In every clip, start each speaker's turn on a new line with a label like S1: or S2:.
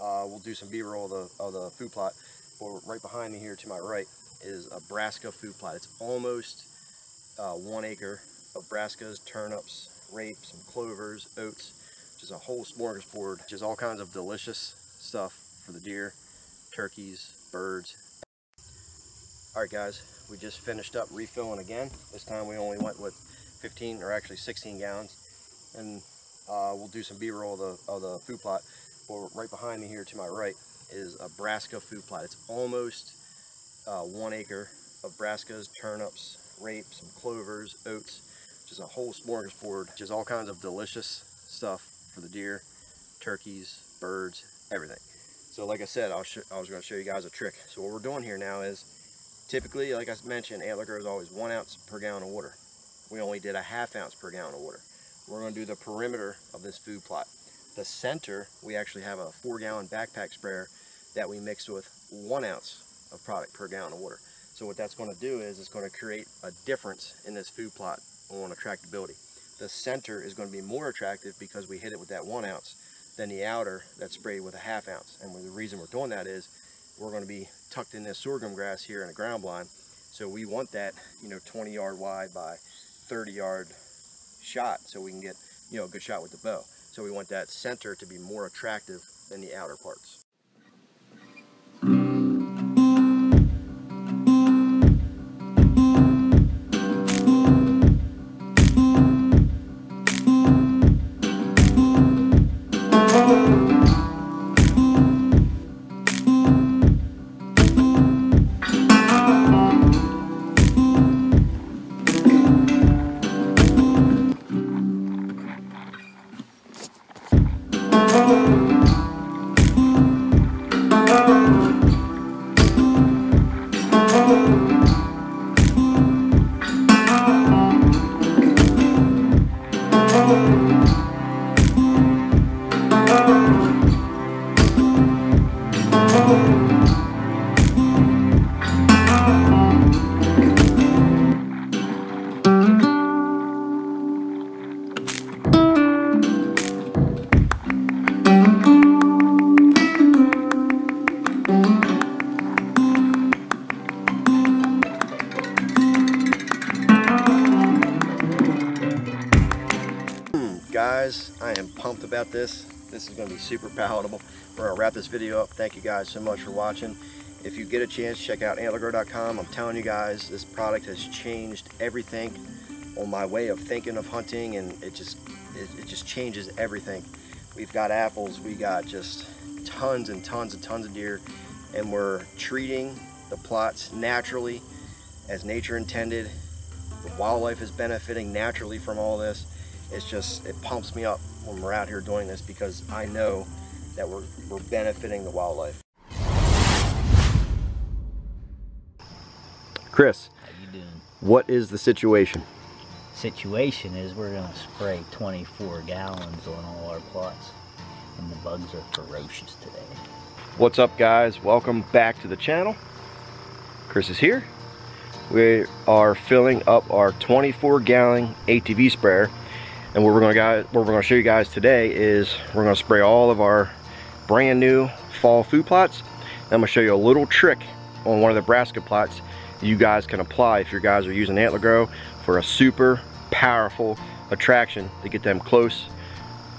S1: we'll do some B-roll of the food plot. Well, right behind me here to my right is a brassica food plot. It's almost 1 acre of brassicas, turnips, rapes, and clovers, oats, just a whole smorgasbord, just all kinds of delicious stuff for the deer, turkeys, birds. Alright guys, we just finished up refilling again. This time we only went with 15 or actually 16 gallons, and we'll do some B-roll of the food plot. Well, right behind me here to my right is a brassica food plot. It's almost 1 acre of brassicas, turnips, rapes, and clovers, oats, just a whole smorgasbord, just all kinds of delicious stuff for the deer, turkeys, birds, everything. So like I said, I was going to show you guys a trick. So what we're doing here now is, typically, like I mentioned, Antler grows always 1 ounce per gallon of water. We only did a ½ ounce per gallon of water. We're going to do the perimeter of this food plot. The center, we actually have a 4-gallon backpack sprayer that we mixed with 1 ounce of product per gallon of water. So what that's going to do is it's going to create a difference in this food plot on attractability. The center is going to be more attractive because we hit it with that 1 ounce than the outer that's sprayed with a ½ ounce. And the reason we're doing that is we're going to be tucked in this sorghum grass here in a ground blind. So we want that, 20-yard wide by 30-yard shot, so we can get, a good shot with the bow. So we want that center to be more attractive than the outer parts. Guys, I am pumped about this. This is going to be super palatable. We're going to wrap this video up. Thank you guys so much for watching. If you get a chance, check out antlergrow.com. I'm telling you guys, this product has changed everything on my way of thinking of hunting, and it just changes everything. We've got apples, we got just tons and tons and tons of deer, and we're treating the plots naturally as nature intended. The wildlife is benefiting naturally from all this. It pumps me up when we're out here doing this, because I know that we're benefiting the wildlife. Chris,
S2: how you doing?
S1: What is the situation?
S2: Situation is we're going to spray 24 gallons on all our plots, and the bugs are ferocious today.
S1: What's up guys? Welcome back to the channel. Chris is here. We are filling up our 24-gallon ATV sprayer. And what we're going to show you guys today is we're going to spray all of our brand new fall food plots. And I'm going to show you a little trick on one of the brassica plots you guys can apply if you guys are using Antler Grow for a super powerful attraction to get them close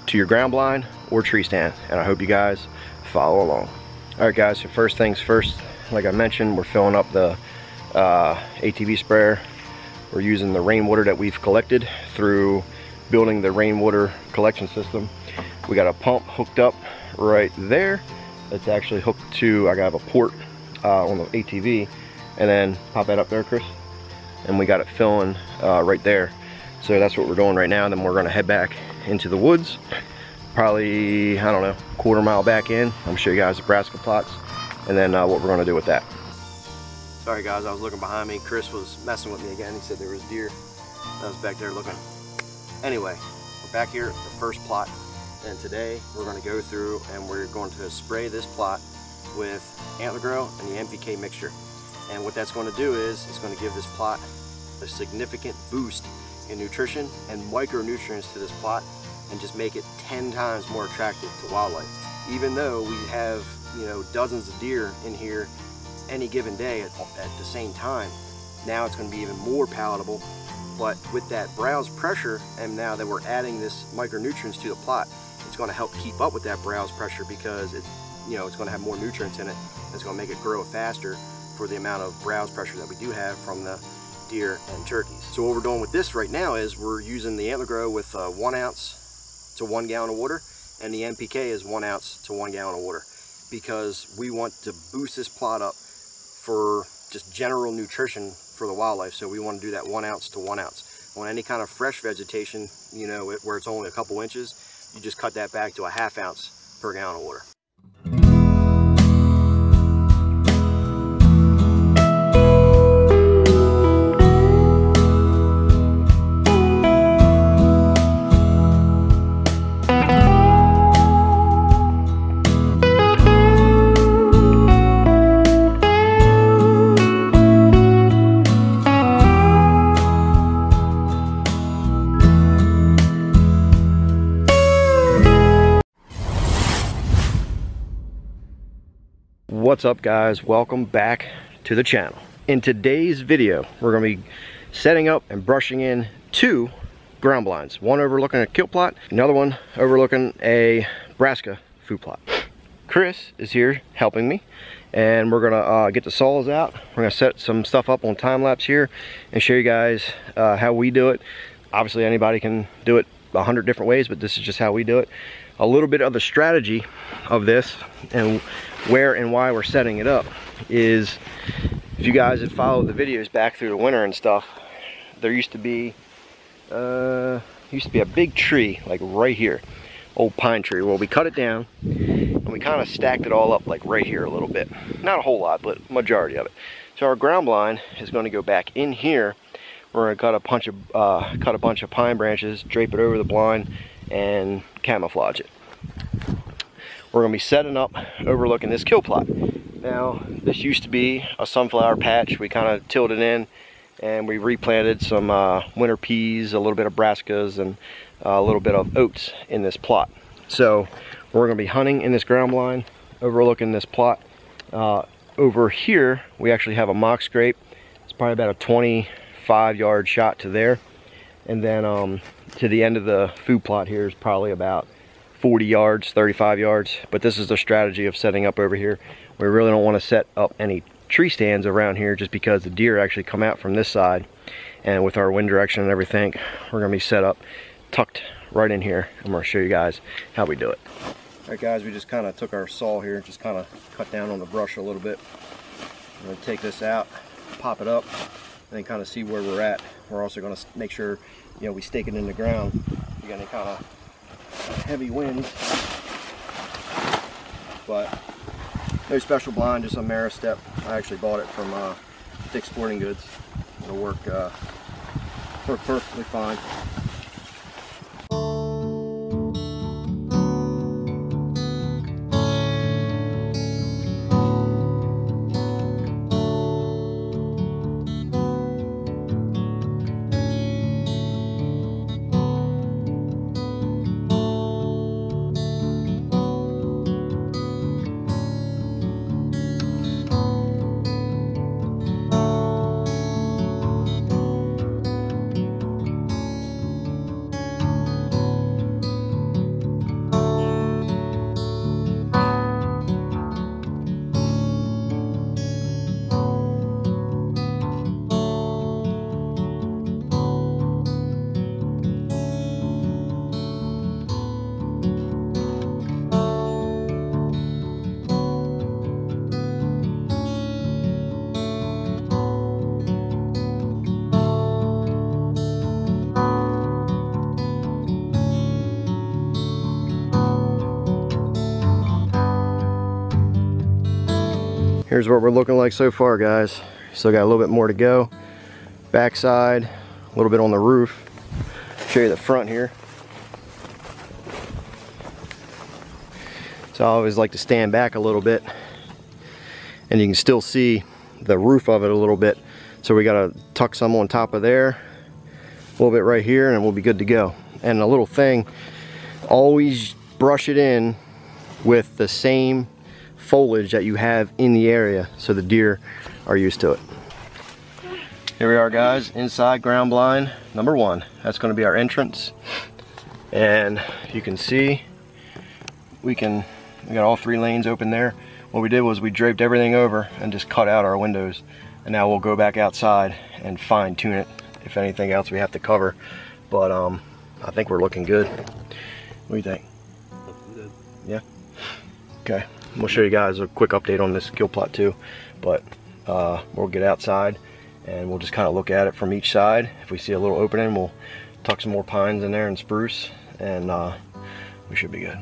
S1: to your ground blind or tree stand. And I hope you guys follow along. Alright guys, so first things first, like I mentioned, we're filling up the ATV sprayer. We're using the rainwater that we've collected through building the rainwater collection system. We got a pump hooked up right there. It's actually hooked to, I got a port on the ATV, and then pop that up there, Chris, and we got it filling right there. So that's what we're doing right now. And then we're gonna head back into the woods, probably, I don't know, quarter mile back in. I'm gonna show you guys the brassica plots and then what we're gonna do with that. Sorry guys, I was looking behind me. Chris was messing with me again. He said there was deer. I was back there looking. Anyway, we're back here at the first plot, and today we're going to go through and we're going to spray this plot with Antler Grow and the NPK mixture. And what that's going to do is it's going to give this plot a significant boost in nutrition and micronutrients to this plot, and just make it 10 times more attractive to wildlife. even though we have, you know, dozens of deer in here any given day at the same time, now it's going to be even more palatable. But with that browse pressure, and now that we're adding this micronutrients to the plot, it's going to help keep up with that browse pressure, because it's, you know, it's going to have more nutrients in it. It's going to make it grow faster for the amount of browse pressure that we do have from the deer and turkeys. So what we're doing with this right now is we're using the Antler Grow with 1 ounce to 1 gallon of water, and the NPK is 1 ounce to 1 gallon of water, because we want to boost this plot up for just general nutrition for the wildlife. So we want to do that 1 ounce to 1 ounce. On any kind of fresh vegetation, you know, where it's only a couple inches, you just cut that back to a 1/2 ounce per gallon of water. What's up, guys? Welcome back to the channel. In today's video, we're going to be setting up and brushing in 2 ground blinds. One overlooking a kill plot, another one overlooking a brassica food plot. Chris is here helping me, and we're gonna get the saws out. We're gonna set some stuff up on time lapse here and show you guys how we do it. Obviously anybody can do it 100 different ways, but this is just how we do it. A little bit of the strategy of this and where and why we're setting it up is, if you guys have followed the videos back through the winter and stuff, there used to be a big tree like right here, old pine tree. Well, we cut it down and we kind of stacked it all up like right here a little bit, not a whole lot, but majority of it. So our ground blind is going to go back in here. We're going to cut a bunch of pine branches, drape it over the blind, and camouflage it. We're going to be setting up overlooking this kill plot. Now, this used to be a sunflower patch. We kind of tilled it in and we replanted some winter peas, a little bit of brassicas, and a little bit of oats in this plot. So we're going to be hunting in this ground blind overlooking this plot. Over here we actually have a mock scrape. It's probably about a 25-yard shot to there, and then to the end of the food plot here is probably about 40 yards, 35 yards. But this is the strategy of setting up over here. We really don't want to set up any tree stands around here, just because the deer actually come out from this side, and with our wind direction and everything, we're going to be set up tucked right in here. I'm going to show you guys how we do it. Alright guys, we just kind of took our saw here, just kind of cut down on the brush a little bit. I'm going to take this out, pop it up, and then kind of see where we're at. We're also going to make sure, you know, we stake it in the ground. You got any kind of heavy winds, but no special blind, just a Mara step. I actually bought it from Dick's Sporting Goods. It'll work perfectly fine. Here's what we're looking like so far, guys. Still got a little bit more to go. Backside, a little bit on the roof. Show you the front here. So I always like to stand back a little bit, and you can still see the roof of it a little bit. So we gotta tuck some on top of there, a little bit right here, and we'll be good to go. And a little thing, always brush it in with the same foliage that you have in the area, so the deer are used to it. Here we are, guys, inside ground blind number 1. That's going to be our entrance, and you can see we got all 3 lanes open there. What we did was we draped everything over and just cut out our windows, and now we'll go back outside and fine tune it if anything else we have to cover. But I think we're looking good. What do you think?
S3: Looking good.
S1: Yeah. Okay. We'll show you guys a quick update on this kill plot too, but we'll get outside and we'll just kind of look at it from each side. If we see a little opening, we'll tuck some more pines in there and spruce, and we should be good.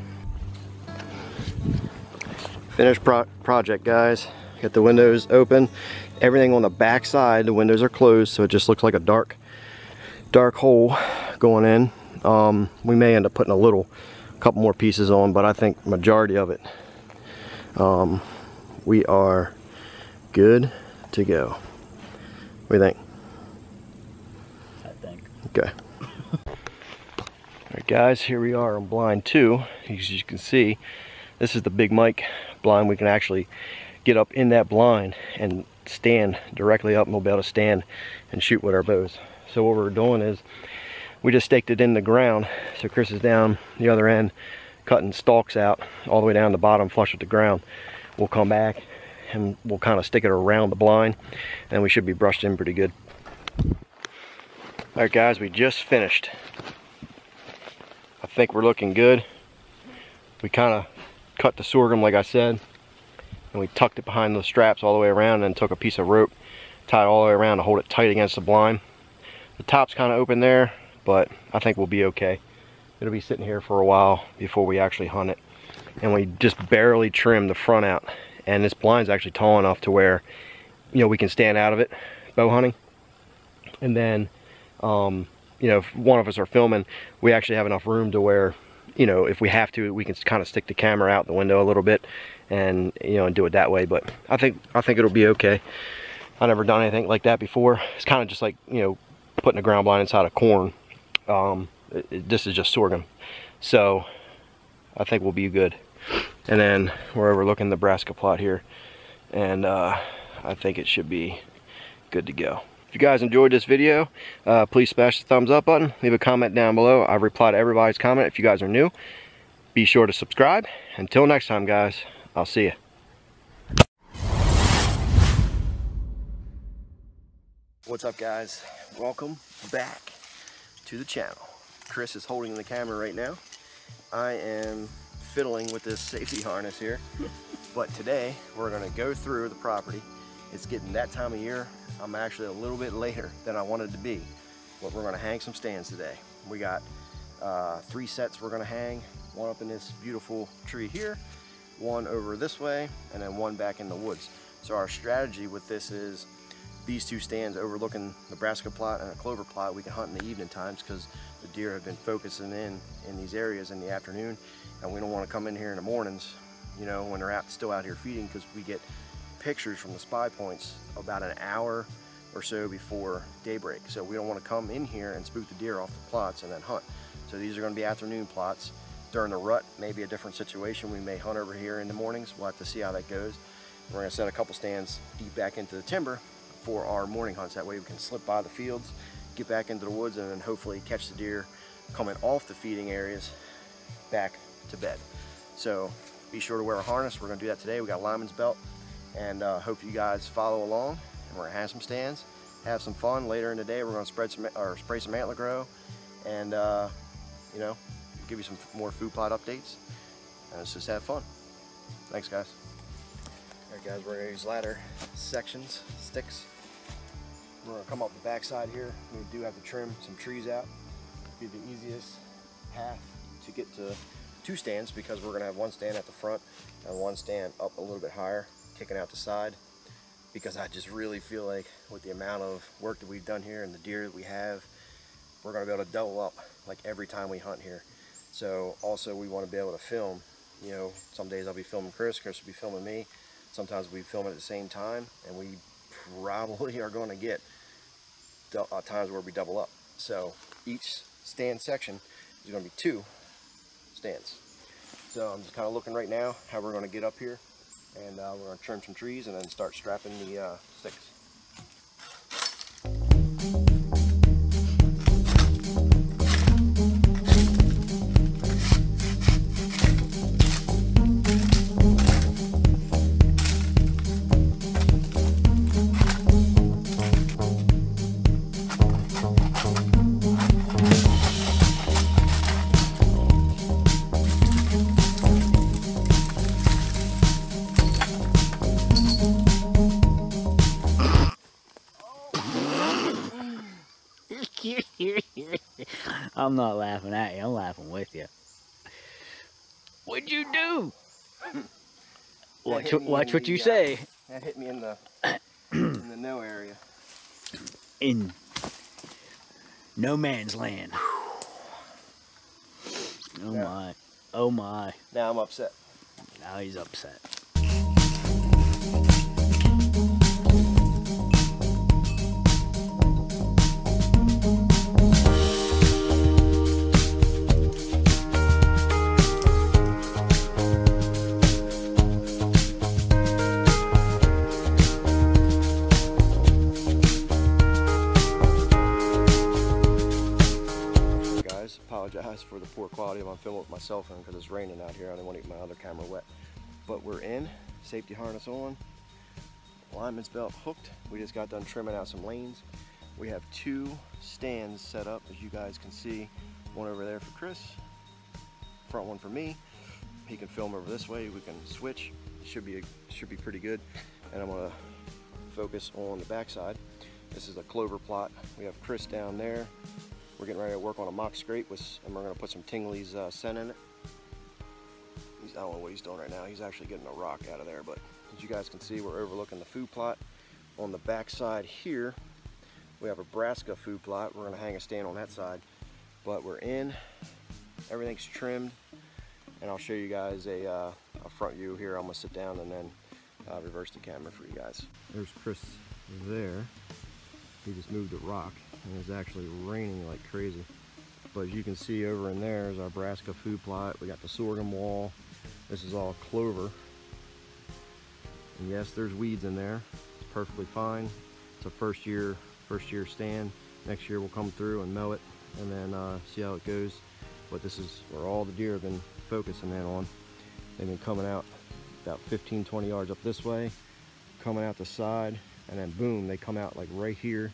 S1: Finished project, guys. Got the windows open. Everything on the back side, the windows are closed, so it just looks like a dark hole going in. We may end up putting a couple more pieces on, but I think majority of it, we are good to go. What do you think?
S2: I think.
S1: Okay. Alright, guys, here we are on blind 2. As you can see, this is the Big Mike blind. We can actually get up in that blind and stand directly up, and we'll be able to stand and shoot with our bows. So what we're doing is we just staked it in the ground. So Chris is down the other end cutting stalks out all the way down the bottom flush with the ground. We'll come back and we'll kind of stick it around the blind, and we should be brushed in pretty good. Alright, guys, we just finished. I think we're looking good. We kind of cut the sorghum like I said, and we tucked it behind the straps all the way around, and took a piece of rope, tied it all the way around to hold it tight against the blind. The top's kind of open there, but I think we'll be okay. It'll be sitting here for a while before we actually hunt it. And we just barely trimmed the front out. And this blind's actually tall enough to where, you know, we can stand out of it bow hunting. And then, you know, if one of us are filming, we actually have enough room to where, you know, if we have to, we can kind of stick the camera out the window a little bit and, you know, and do it that way. But I think it'll be okay. I've never done anything like that before. It's kind of just like, you know, putting a ground blind inside of corn. This is just sorghum, so I think we'll be good. And then we're overlooking the Nebraska plot here, and I think it should be good to go. If you guys enjoyed this video, please smash the thumbs up button, leave a comment down below. I reply to everybody's comment. If you guys are new, be sure to subscribe. Until next time, guys, I'll see you. What's up, guys? Welcome back to the channel. Chris is holding the camera right now. I am fiddling with this safety harness here, but today we're going to go through the property. It's getting that time of year. I'm actually a little bit later than I wanted to be, but we're going to hang some stands today. We got 3 sets we're going to hang. One up in this beautiful tree here, one over this way, and then one back in the woods. So our strategy with this is these 2 stands overlooking Nebraska plot and a clover plot we can hunt in the evening times, because the deer have been focusing in these areas in the afternoon, and we don't want to come in here in the mornings, you know, when they're still out here feeding, because we get pictures from the spy points about an hour or so before daybreak. So we don't want to come in here and spook the deer off the plots and then hunt. So these are going to be afternoon plots. During the rut, maybe a different situation. We may hunt over here in the mornings. We'll have to see how that goes. We're going to set a couple stands deep back into the timber for our morning hunts. That way we can slip by the fields, get back into the woods, and then hopefully catch the deer coming off the feeding areas back to bed. So be sure to wear a harness. We're going to do that today. We got a lineman's belt, and hope you guys follow along. And we're going to have some stands, have some fun. Later in the day, we're going to spray some antler grow, and you know, give you some more food plot updates, and let's just have fun. Thanks, guys. All right, guys, we're going to use ladder sections, sticks. We're going to come up the back side here. We do have to trim some trees out. It'll be the easiest path to get to 2 stands, because we're going to have 1 stand at the front and 1 stand up a little bit higher, kicking out the side, because I just really feel like with the amount of work that we've done here and the deer that we have, we're going to be able to double up like every time we hunt here. So also we want to be able to film. You know, some days I'll be filming Chris will be filming me. Sometimes we film at the same time, and we probably are going to get times where we double up. So each stand section is going to be 2 stands. So I'm just kind of looking right now how we're going to get up here, and we're going to trim some trees and then start strapping the sticks.
S2: I'm not laughing at you, I'm laughing with you. What'd you do? Watch what you say.
S1: That hit me in the in the no area.
S2: In no man's land. Oh
S1: Yeah.
S2: my. Oh my.
S1: Now I'm upset.
S2: Now he's upset.
S1: Apologize for the poor quality of my film with my cell phone because it's raining out here. I didn't want to get my other camera wet. But we're in, safety harness on, lineman's belt hooked. We just got done trimming out some lanes. We have 2 stands set up, as you guys can see. One over there for Chris, front one for me. He can film over this way. We can switch. Should be pretty good. And I'm gonna focus on the back side. This is a clover plot. We have Chris down there. We're getting ready to work on a mock scrape and we're going to put some Tingley's scent in it. I don't know what he's doing right now. He's actually getting a rock out of there, but as you guys can see, we're overlooking the food plot. On the back side here, we have a brassica food plot. We're going to hang a stand on that side, but we're in. Everything's trimmed, and I'll show you guys a front view here. I'm going to sit down and then reverse the camera for you guys. There's Chris there. He just moved a rock. And it's actually raining like crazy. But as you can see over in there is our brassica food plot. We got the sorghum wall. This is all clover. And yes, there's weeds in there. It's perfectly fine. It's a first year stand. Next year we'll come through and mow it and then see how it goes. But this is where all the deer have been focusing in on. They've been coming out about 15-20 yards up this way, coming out the side, and then boom, they come out like right here.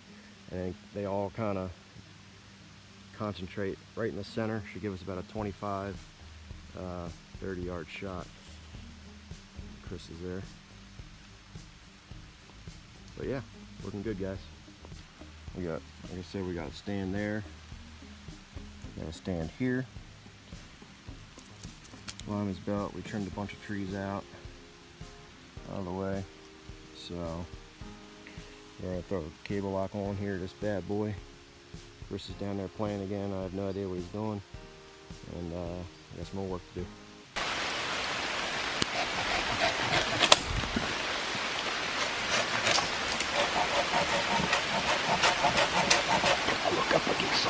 S1: And they all kind of concentrate right in the center. Should give us about a 25, 30 yard shot. Chris is there. But yeah, looking good, guys. We got, like I said, we got a stand there. Got a stand here. Lineman's belt. We trimmed a bunch of trees out of the way. So we're gonna throw a cable lock on here, this bad boy. Chris is down there playing again. I have no idea what he's doing. And I got some more work to do. Look up against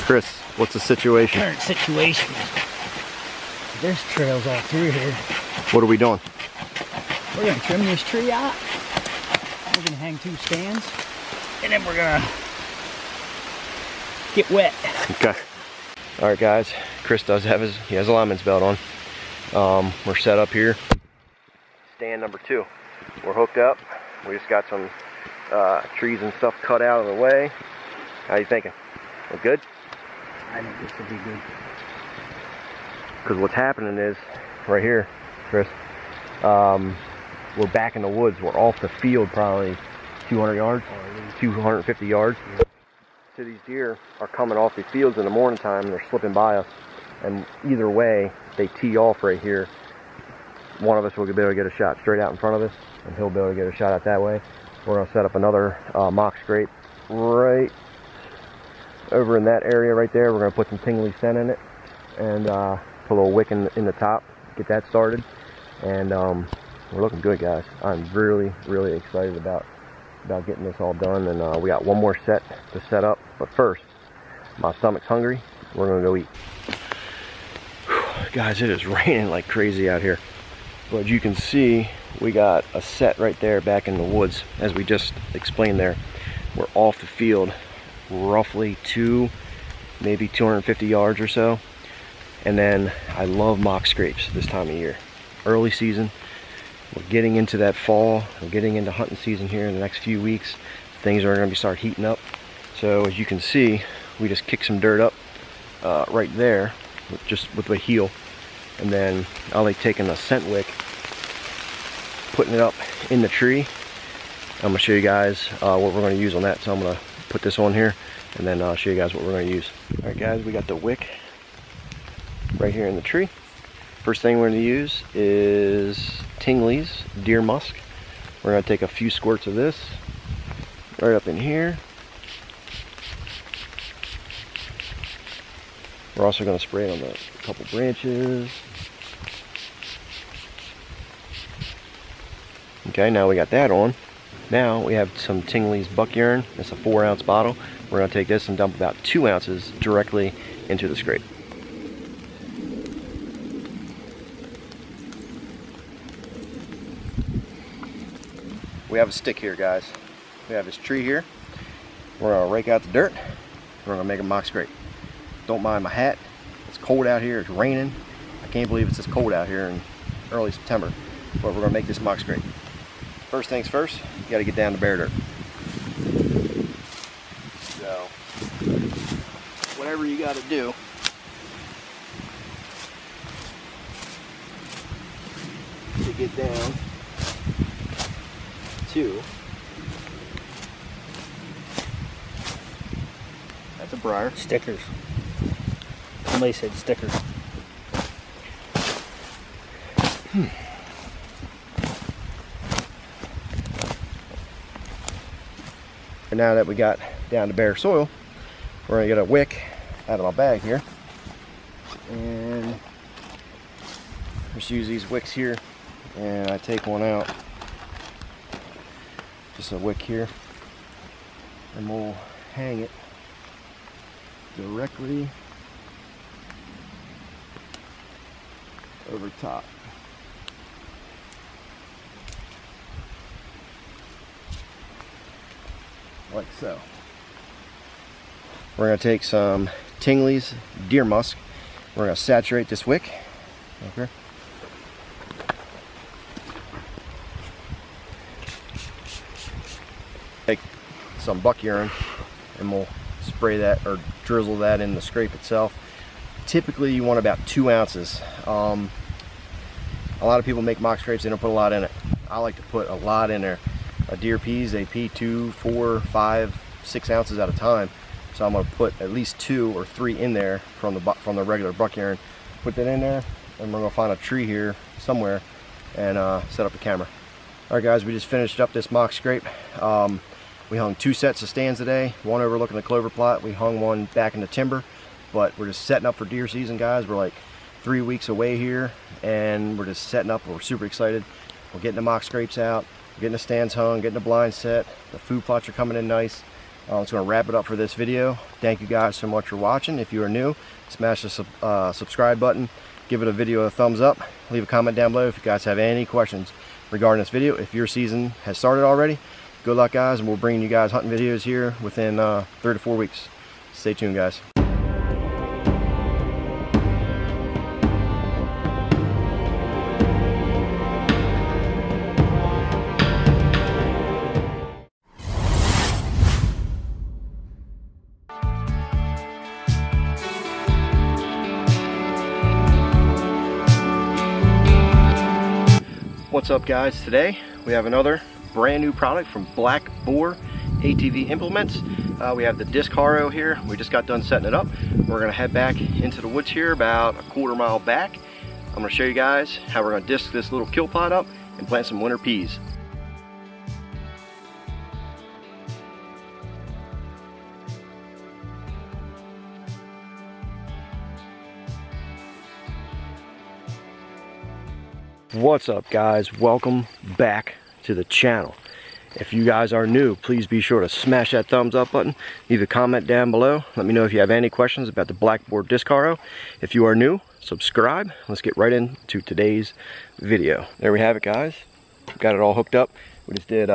S1: Chris, what's the situation?
S2: Current situation. There's trails all through here.
S1: What are we doing?
S2: We're gonna trim this tree out. We're gonna hang 2 stands, and then we're gonna get wet.
S1: Okay. All right, guys. Chris does have he has a lineman's belt on. We're set up here. Stand number 2. We're hooked up. We just got some trees and stuff cut out of the way. How you thinking? Look good?
S2: I think this will be good.
S1: Because what's happening is right here, Chris. We're back in the woods. We're off the field probably 200 yards, 250 yards. Yeah. So these deer are coming off the fields in the morning time and they're slipping by us. And either way, they tee off right here. One of us will be able to get a shot straight out in front of us, and he'll be able to get a shot out that way. We're going to set up another mock scrape right over in that area right there. We're going to put some Tingley scent in it and put a little wick in the top, get that started. And we're looking good, guys. I'm really, really excited about getting this all done. And we got one more set to set up. But first, my stomach's hungry. we're gonna go eat. Whew, guys, it is raining like crazy out here. But you can see we got a set right there back in the woods. As we just explained there, we're off the field roughly maybe 250 yards or so. And then I love mock scrapes this time of year. Early season, we're getting into that fall, we're getting into hunting season here in the next few weeks. Things are gonna start heating up. So as you can see, we just kicked some dirt up right there, just with the heel. And then I like taking a scent wick, putting it up in the tree. I'm gonna show you guys what we're gonna use on that. So I'm gonna put this on here and then I'll show you guys what we're gonna use. All right guys, we got the wick right here in the tree. First thing we're gonna use is Tingley's Deer Musk. We're gonna take a few squirts of this right up in here. We're also gonna spray it on the couple branches. Okay, now we got that on. Now we have some Tingley's buck urine. It's a 4-ounce bottle. We're gonna take this and dump about 2 ounces directly into the scrape. We have a stick here, guys. We have this tree here. We're gonna rake out the dirt. We're gonna make a mock scrape. Don't mind my hat. It's cold out here, it's raining. I can't believe it's this cold out here in early September. But we're gonna make this mock scrape. First things first, you gotta get down to bare dirt. So, whatever you gotta do, to get down to, that's a briar.
S2: Stickers. Somebody said stickers.
S1: And now that we got down to bare soil, we're gonna get a wick out of my bag here. And just use these wicks here. And I take one out. Just a wick here. And we'll hang it directly over top. Like so. We're going to take some Tingley's Deer Musk. We're going to saturate this wick. Okay. Take some buck urine and we'll spray that or drizzle that in the scrape itself. Typically you want about 2 ounces. A lot of people make mock scrapes, they don't put a lot in it. I like to put a lot in there. Deer peas, they pee 2, 4, 5, 6 ounces at a time. So I'm going to put at least 2 or 3 in there from the regular buck urine. Put that in there, and we're going to find a tree here somewhere and set up the camera. All right, guys, we just finished up this mock scrape. We hung 2 sets of stands today. One overlooking the clover plot. We hung one back in the timber, but we're just setting up for deer season, guys. We're like 3 weeks away here, and we're just setting up. We're super excited. We're getting the mock scrapes out. Getting the stands hung, getting the blind set. The food plots are coming in nice. I'm just going to wrap it up for this video. Thank you guys so much for watching. If you are new, smash the subscribe button. Give it a video a thumbs up. Leave a comment down below if you guys have any questions regarding this video. If your season has started already, good luck, guys, and we'll bring you guys hunting videos here within 3 to 4 weeks. Stay tuned, guys. What's up, guys? Today we have another brand new product from Black Boar ATV Implements. We have the disc harrow here. We just got done setting it up. We're gonna head back into the woods here about a 1/4 mile back. I'm gonna show you guys how we're gonna disc this little kill plot up and plant some winter peas. What's up, guys? Welcome back to the channel. If you guys are new, please be sure to smash that thumbs up button. Leave a comment down below. Let me know if you have any questions about the Blackboard disc harrow. If you are new, subscribe. Let's get right into today's video. There we have it, guys. Got it all hooked up. We just did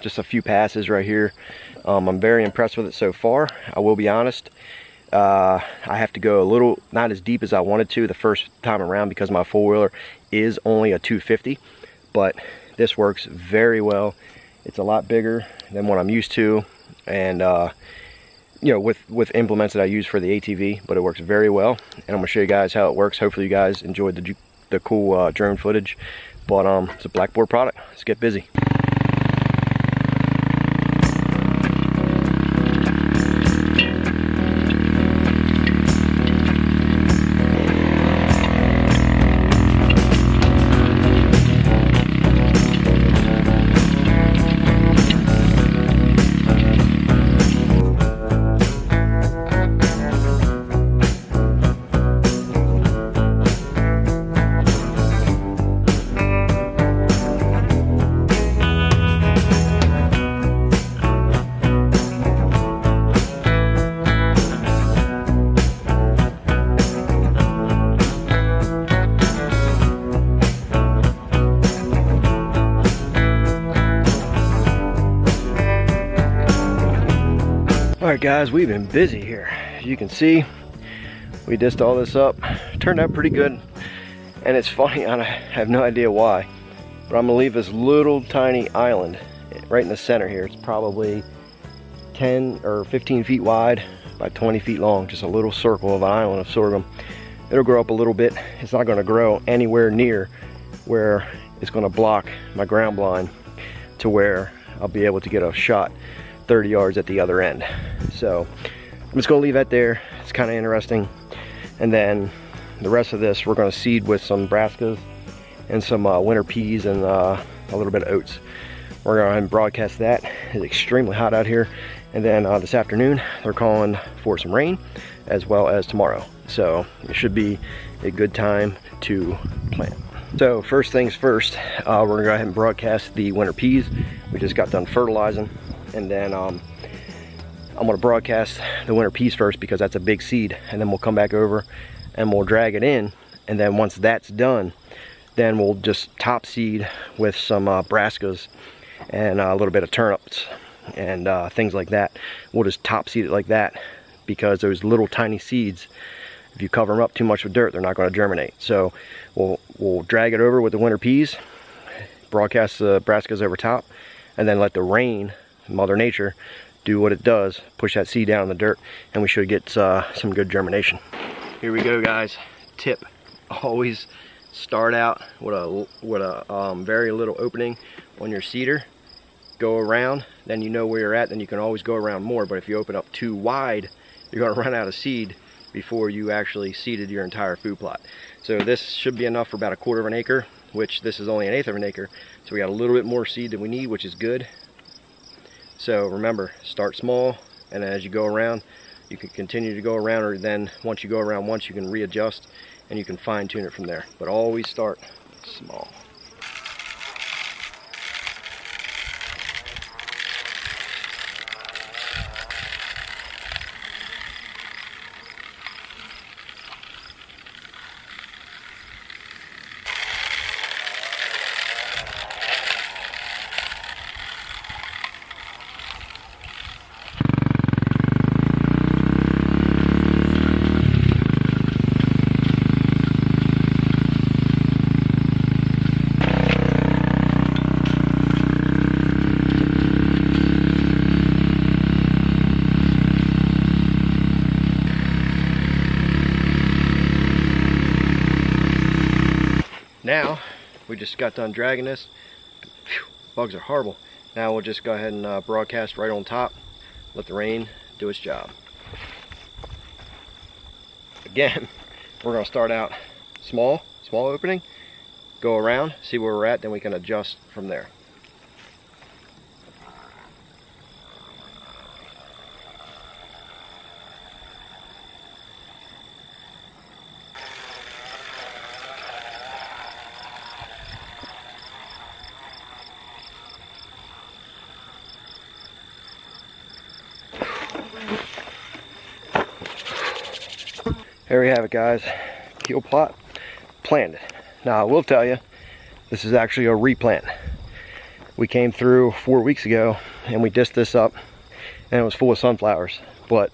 S1: just a few passes right here. I'm very impressed with it so far. I will be honest. I have to go a little, not as deep as I wanted to the first time around because my four-wheeler is only a 250, but this works very well. It's a lot bigger than what I'm used to, and you know, with implements that I use for the ATV, but it works very well. And I'm gonna show you guys how it works. Hopefully you guys enjoyed the cool drone footage, but it's a Blackboard product. Let's get busy. Alright guys, we've been busy here. As you can see, we disced all this up. Turned out pretty good. And it's funny, I have no idea why, but I'm gonna leave this little tiny island right in the center here. It's probably 10 or 15 feet wide by 20 feet long. Just a little circle of an island of sorghum. It'll grow up a little bit. It's not gonna grow anywhere near where it's gonna block my ground blind to where I'll be able to get a shot 30 yards at the other end. So I'm just gonna leave that there. It's kind of interesting. And then the rest of this we're gonna seed with some brassicas and some winter peas and a little bit of oats. We're gonna go ahead and broadcast that. It's extremely hot out here. And then this afternoon they're calling for some rain as well as tomorrow. So it should be a good time to plant. So first things first, we're gonna go ahead and broadcast the winter peas. We just got done fertilizing. And then I'm gonna broadcast the winter peas first because that's a big seed, and then we'll come back over and we'll drag it in, and then once that's done, then we'll just top seed with some brassicas and a little bit of turnips and things like that. We'll just top seed it like that because those little tiny seeds, if you cover them up too much with dirt, they're not going to germinate. So we'll drag it over with the winter peas, broadcast the brassicas over top, and then let the rain, Mother Nature, do what it does, push that seed down in the dirt, and we should get some good germination. Here we go, guys. Tip: always start out with a very little opening on your seeder. Go around, then you know where you're at, then you can always go around more. But if you open up too wide, you're going to run out of seed before you actually seeded your entire food plot. So this should be enough for about 1/4 of an acre, which this is only 1/8 of an acre. So we got a little bit more seed than we need, which is good. So remember, start small, and as you go around, you can continue to go around, or then once you go around once, you can readjust and you can fine tune it from there. But always start small. Now, we just got done dragging this. Phew, bugs are horrible. Now we'll just go ahead and broadcast right on top. Let the rain do its job. Again, we're gonna start out small opening, go around, see where we're at, then we can adjust from there. There we have it, guys. Keel plot planted. Now I will tell you, this is actually a replant. We came through 4 weeks ago and we disced this up and it was full of sunflowers, but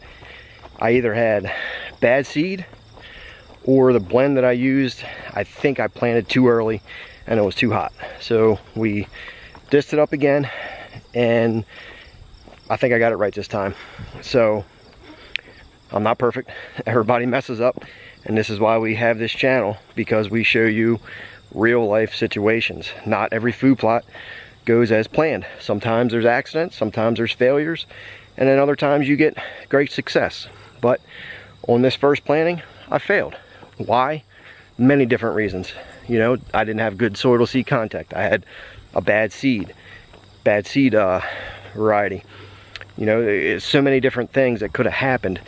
S1: I either had bad seed or the blend that I used, I think I planted too early and it was too hot. So we disced it up again and I think I got it right this time. So I'm not perfect. Everybody messes up, and this is why we have this channel, because we show you real life situations. Not every food plot goes as planned. Sometimes there's accidents, sometimes there's failures, and then other times you get great success. But on this first planting, I failed. Why? Many different reasons. You know, I didn't have good soil to seed contact. I had a bad seed variety. You know, it's so many different things that could have happened.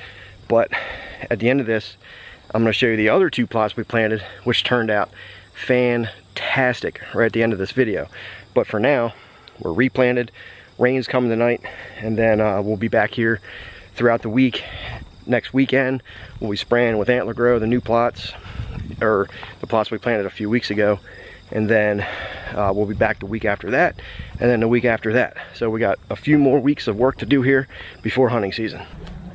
S1: But at the end of this, I'm going to show you the other 2 plots we planted, which turned out fantastic right at the end of this video. But for now, we're replanted. Rain's coming tonight, and then we'll be back here throughout the week. Next weekend, we'll be spraying with Antler Grow, the new plots, or the plots we planted a few weeks ago. And then we'll be back the week after that, and then the week after that. So we got a few more weeks of work to do here before hunting season.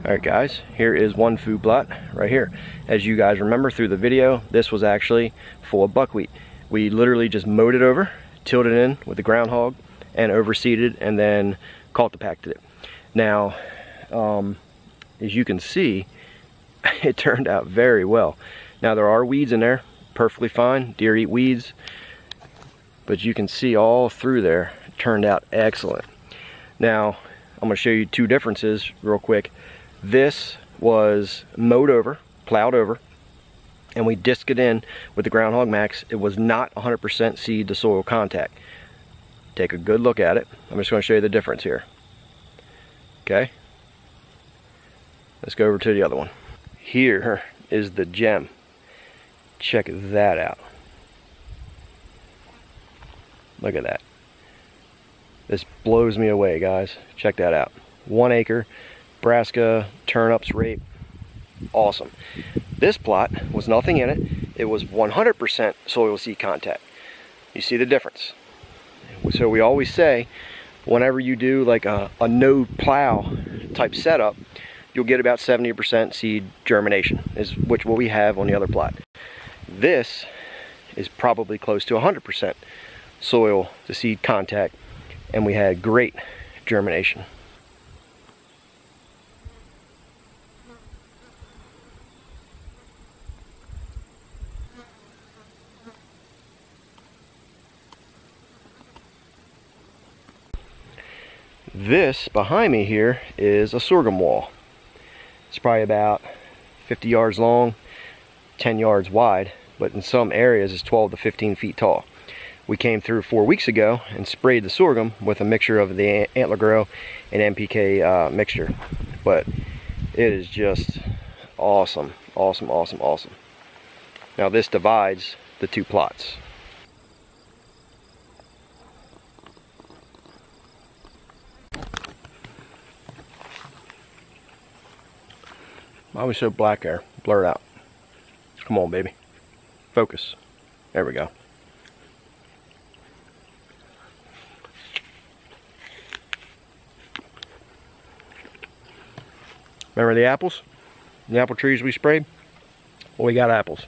S1: Alright guys, here is one food plot right here. As you guys remember through the video, this was actually full of buckwheat. We literally just mowed it over, tilled it in with the groundhog, and overseeded, and then cultipacted it. Now, as you can see, it turned out very well. Now there are weeds in there, perfectly fine. Deer eat weeds, but you can see all through there, it turned out excellent. Now, I'm going to show you 2 differences real quick. This was mowed over, plowed over, and we disced it in with the Groundhog Max. It was not 100% seed to soil contact. Take a good look at it. I'm just going to show you the difference here. Okay? Let's go over to the other one. Here is the gem. Check that out. Look at that. This blows me away, guys. Check that out. 1 acre. Brassica, turnips, rape, awesome. This plot was nothing in it. It was 100% soil seed contact. You see the difference. So we always say, whenever you do like a no plow type setup, you'll get about 70% seed germination, which what we have on the other plot. This is probably close to 100% soil to seed contact, and we had great germination. This behind me here is a sorghum wall. It's probably about 50 yards long, 10 yards wide, but in some areas it's 12 to 15 feet tall. We came through 4 weeks ago and sprayed the sorghum with a mixture of the Antler Grow and NPK mixture. But it is just awesome, awesome, awesome, awesome. Now this divides the 2 plots. Why was so black there? Blur it out. Come on, baby. Focus. There we go. Remember the apples? The apple trees we sprayed? Well, we got apples.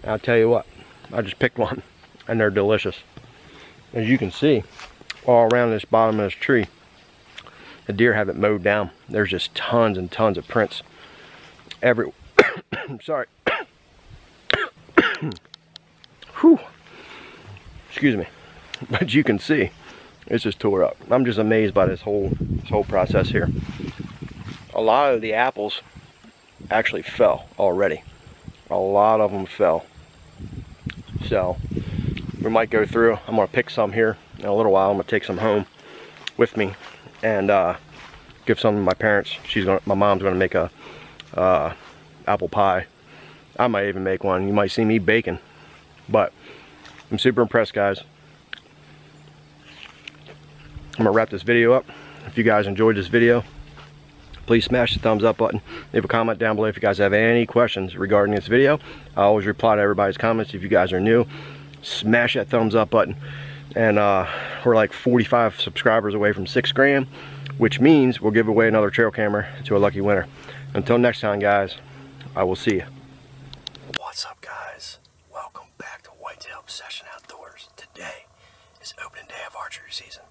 S1: I'll tell you what, I just picked one and they're delicious. As you can see, all around this bottom of this tree, the deer have it mowed down. There's just tons and tons of prints every sorry. Whew. Excuse me. But you can see it's just tore up. I'm just amazed by this whole process here. A lot of the apples actually fell already. A lot of them fell. So we might go through. I'm gonna pick some here in a little while. I'm gonna take some home with me and give some to my parents. My mom's gonna make a apple pie. I might even make one. You might see me baking. But I'm super impressed, guys. I'm gonna wrap this video up. If you guys enjoyed this video, please smash the thumbs up button. Leave a comment down below if you guys have any questions regarding this video. I always reply to everybody's comments. If you guys are new, smash that thumbs up button. And we're like 45 subscribers away from 6 grand, which means we'll give away another trail camera to a lucky winner. Until next time, guys, I will see you. What's up, guys? Welcome back to Whitetail Obsession Outdoors. Today is opening day of archery season.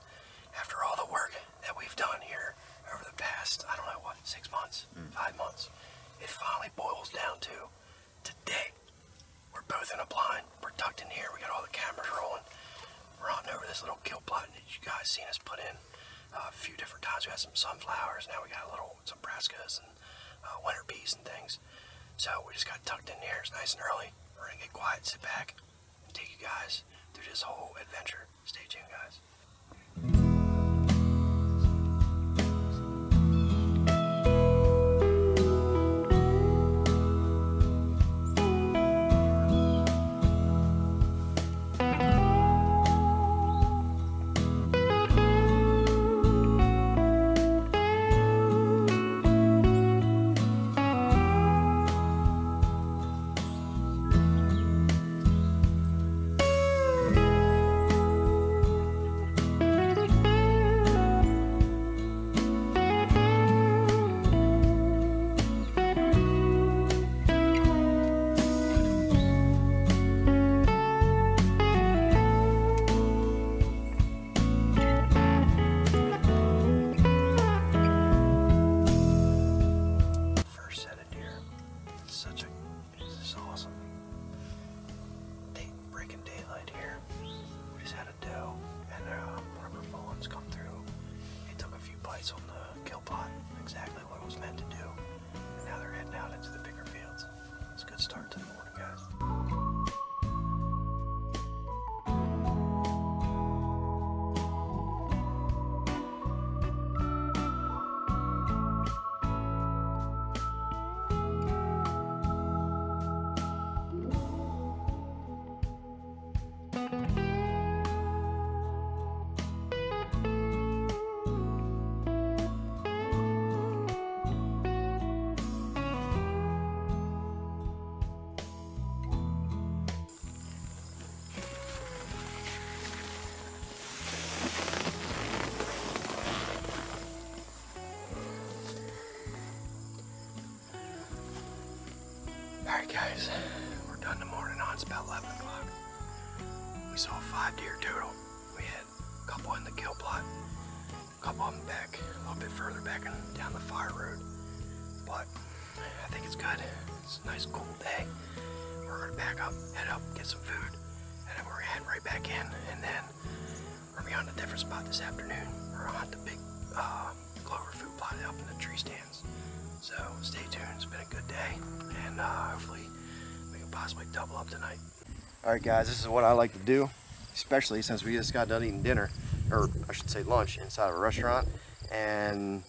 S1: After all the work that we've done here over the past, I don't know what, 6 months, 5 months, it finally boils down to today. We're both in a blind. We're tucked in here. We got all the cameras rolling. We're hunting over this little kill plot that you guys seen us put in a few different times. We had some sunflowers. Now we got some brassicas and winter peas and things. So we just got tucked in here. It's nice and early. We're gonna get quiet, sit back, and take you guys through this whole adventure. Stay tuned, guys. On the kill plot, exactly what it was meant to do, and now they're heading out into the bigger fields. It's a good start to the morning, guys. Alright guys, we're done the morning on. It's about 11 o'clock. We saw 5 deer total. We had a couple in the kill plot, a couple of them back, a little bit further back and down the fire road. But I think it's good. It's a nice cool day. We're going to back up, head up, get some food, and then we're heading right back in. And then we're going to be on a different spot this afternoon. We're on the big clover food plot up in the tree stands. So stay tuned. It's been a good day, and hopefully we can possibly double up tonight. All right, guys, this is what I like to do, especially since we just got done eating dinner, or I should say lunch, inside of a restaurant, and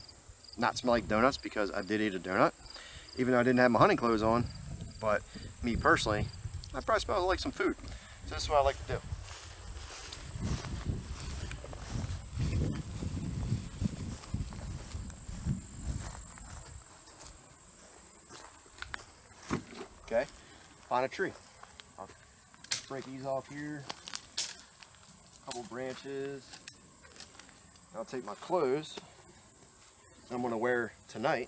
S1: not smell like donuts, because I did eat a donut, even though I didn't have my hunting clothes on. But me personally, I probably smell like some food. So this is what I like to do. Okay, find a tree. I'll break these off here, a couple branches. I'll take my clothes that I'm going to wear tonight.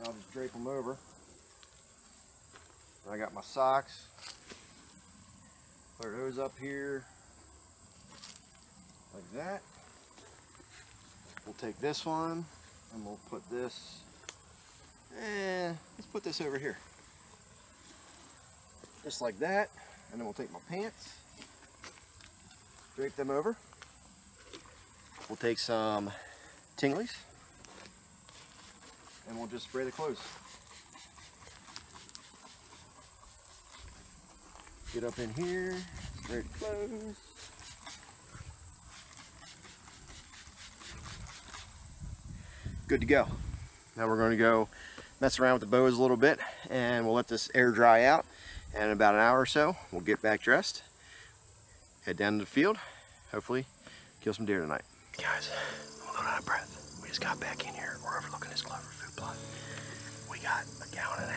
S1: I'll just drape them over. I got my socks. Put those up here like that. We'll take this one and we'll put this. Let's put this over here. Just like that, and then we'll take my pants, drape them over. We'll take some tinglies, and we'll just spray the clothes. Get up in here, spray the clothes. Good to go. Now we're going to go mess around with the bows a little bit, and we'll let this air dry out. And in about an hour or so, we'll get back dressed, head down to the field, hopefully kill some deer tonight. Guys, I'm a little out of breath. We we just got back in here. We're overlooking this clover food plot. We got 1.5 gallons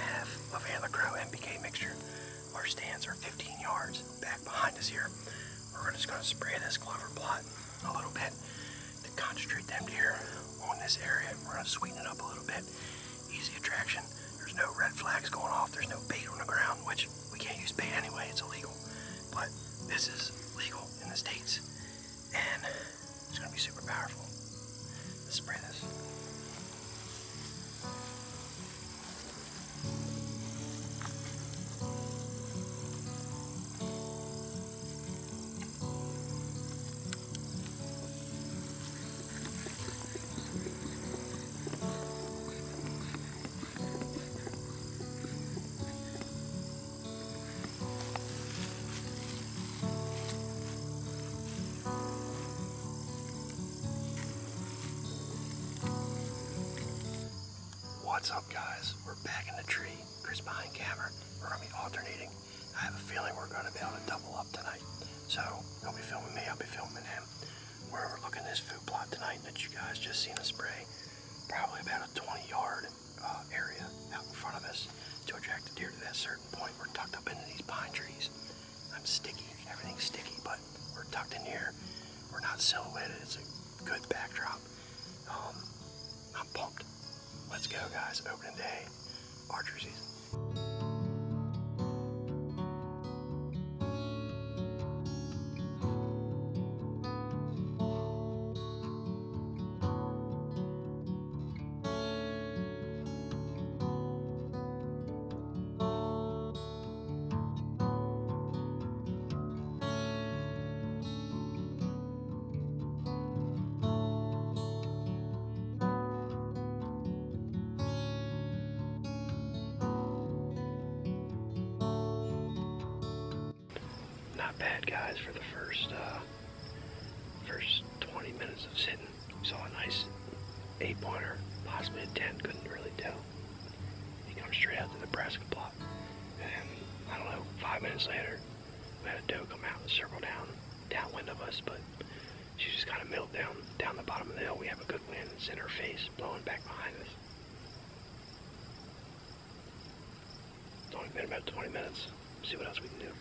S1: of Antler Grow NPK mixture. Our stands are 15 yards back behind us here. We're just going to spray this clover plot a little bit to concentrate them deer on this area. We're going to sweeten it up a little bit. Easy attraction. There's no red flags going off. There's no bait on the ground, which we can't use bait anyway. It's illegal. But this is legal in the States, and it's going to be super powerful. Let's spray this. What's up, guys? We're back in the tree. Chris behind camera. We're going to be alternating. I have a feeling we're going to be able to double up tonight. So he'll be filming me, I'll be filming him. We're overlooking this food plot tonight that you guys just seen us spray. Probably about a 20-yard area out in front of us to attract the deer to that certain point. We're tucked up into these pine trees. I'm sticky. Everything's sticky, but we're tucked in here. We're not silhouetted. It's a good backdrop. I'm pumped. Let's go, guys. Opening day, archery season. Not bad, guys, for the first 20 minutes of sitting. We saw a nice 8-pointer, possibly a 10, couldn't really tell. He comes straight out to the Nebraska plot. And I don't know, 5 minutes later, we had a doe come out and circle downwind of us, but she just kind of milled down the bottom of the hill. We have a good wind. It's in her face, blowing back behind us. It's only been about 20 minutes. See what else we can do.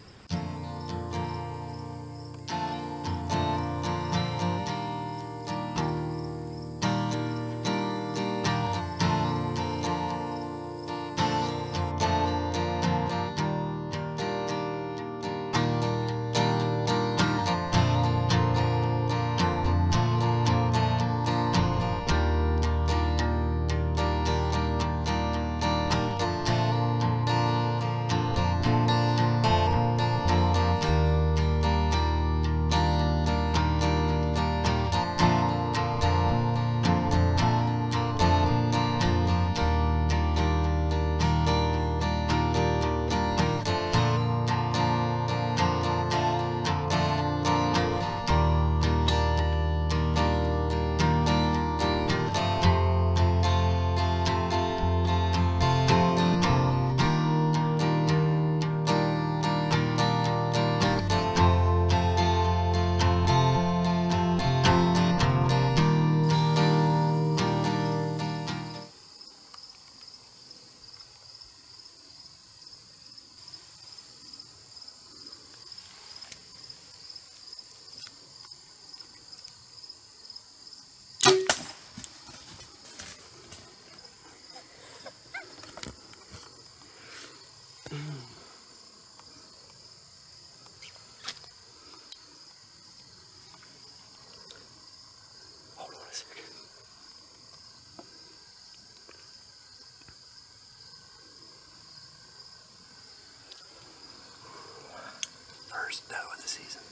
S1: First doe of the season.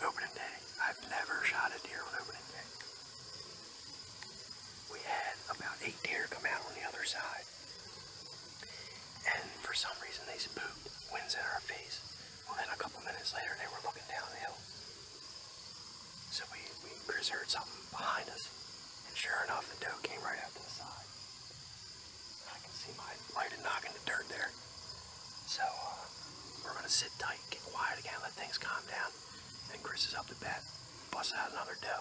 S1: Opening day. I've never shot a deer on opening day. We had about 8 deer come out on the other side. And for some reason they spooked. Wind's in our face. Well, then a couple minutes later they were looking down the hill. So Chris heard something behind us. And sure enough, the doe came right out to the side. I can see my lighted knock in the dirt there. So, we're going to sit tight, get quiet again, let things calm down. And Chris is up to bat, bust out another doe.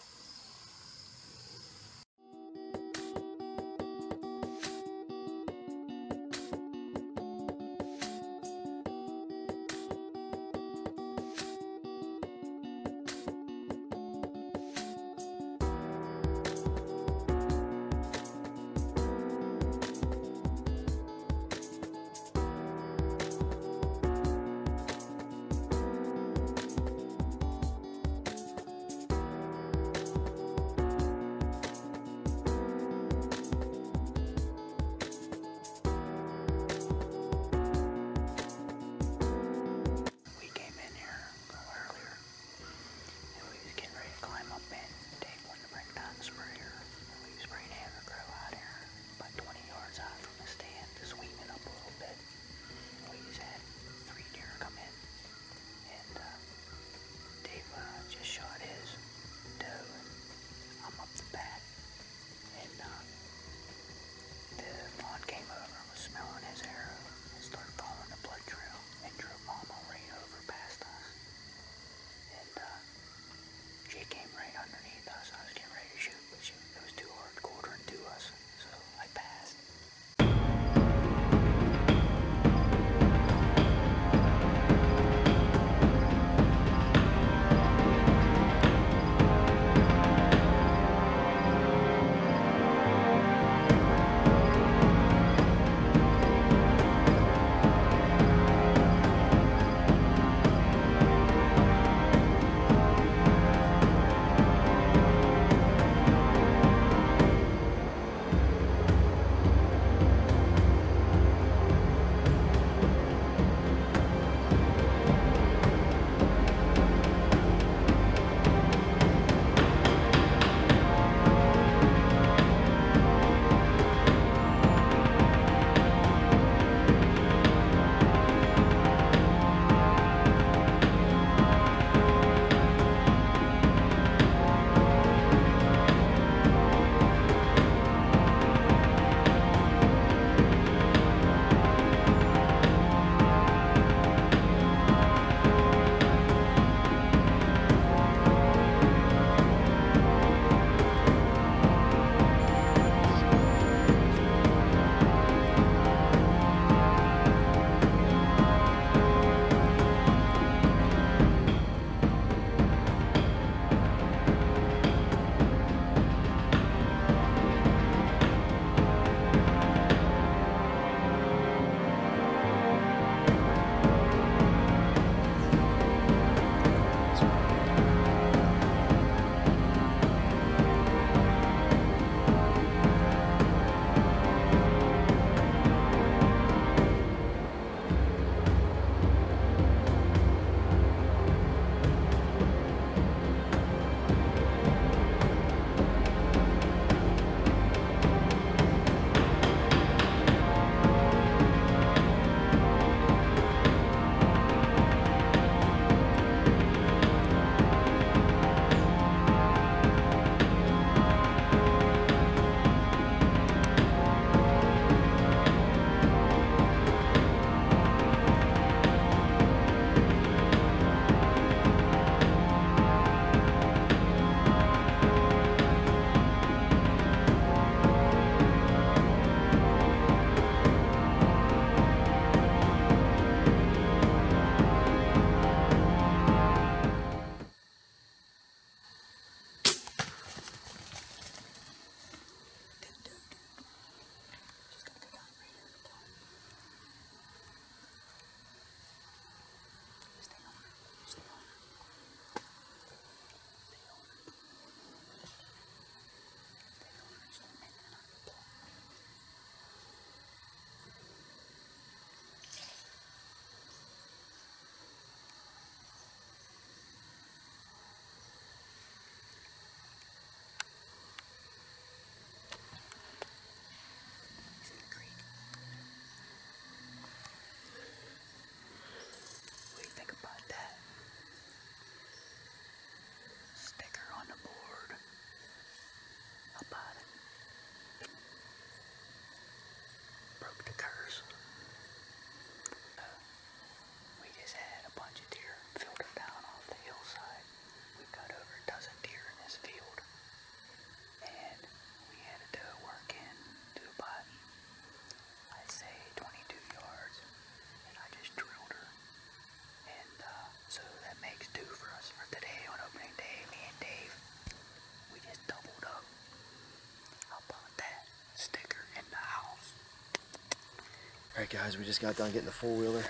S1: Alright guys, we just got done getting the four-wheeler.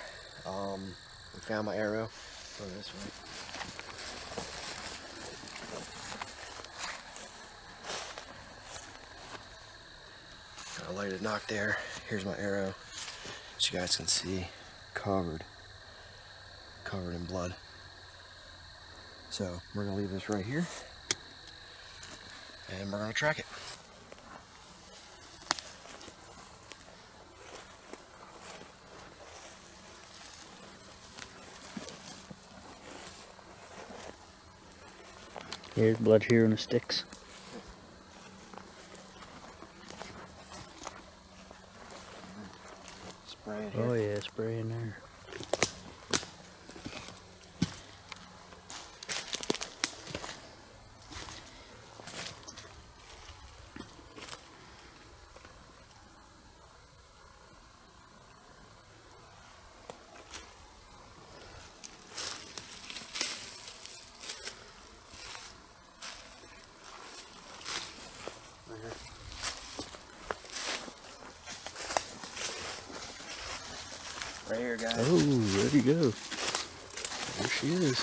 S1: We found my arrow. Go this way. Got a lighted knock there. Here's my arrow. As you guys can see, covered in blood. So we're gonna leave this right here, and we're gonna track it.
S2: Here's blood here in the sticks.
S1: Spray it here.
S2: Oh yeah, spray in there.
S1: Right here, guys.
S2: Oh, there you go. There she is.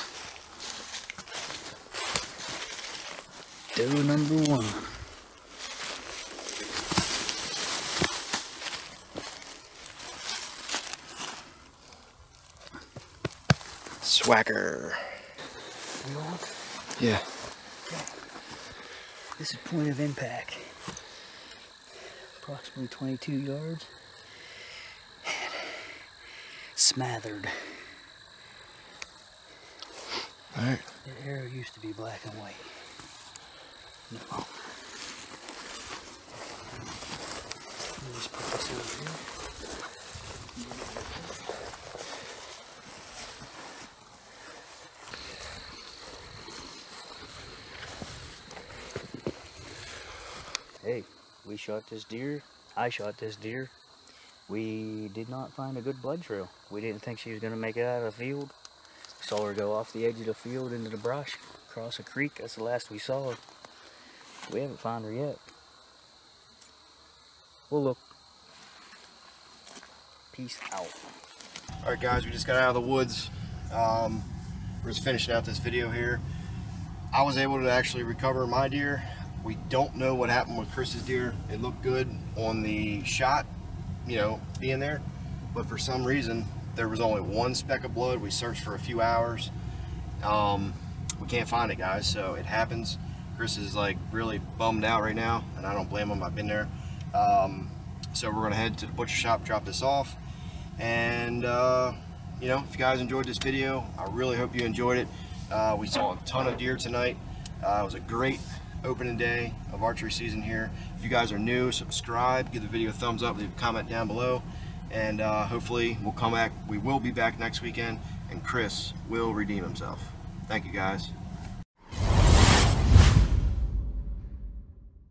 S2: Doe number 1.
S1: Swagger. Yeah.
S2: Okay. This is point of impact. Approximately 22 yards. Smothered.
S1: Alright.
S2: The arrow used to be black and white. No. Let me just put this over here. Hey, we shot this deer. I shot this deer. We did not find a good blood trail. We didn't think she was going to make it out of the field. We saw her go off the edge of the field into the brush, across a creek. That's the last we saw her. We haven't found her yet. We'll look. Peace out.
S1: Alright guys, we just got out of the woods. We're just finishing out this video here. I was able to actually recover my deer. We don't know what happened with Chris's deer. It looked good on the shot, you know, being there, but for some reason there was only one speck of blood. We searched for a few hours. We can't find it, guys, so it happens. Chris is like really bummed out right now, and I don't blame him. I've been there. So we're gonna head to the butcher shop, drop this off, and you know, if you guys enjoyed this video, I really hope you enjoyed it. We saw a ton of deer tonight. It was a great opening day of archery season here. If you guys are new, subscribe, give the video a thumbs up, leave a comment down below, and hopefully we'll come back. We will be back next weekend, and Chris will redeem himself. Thank you, guys.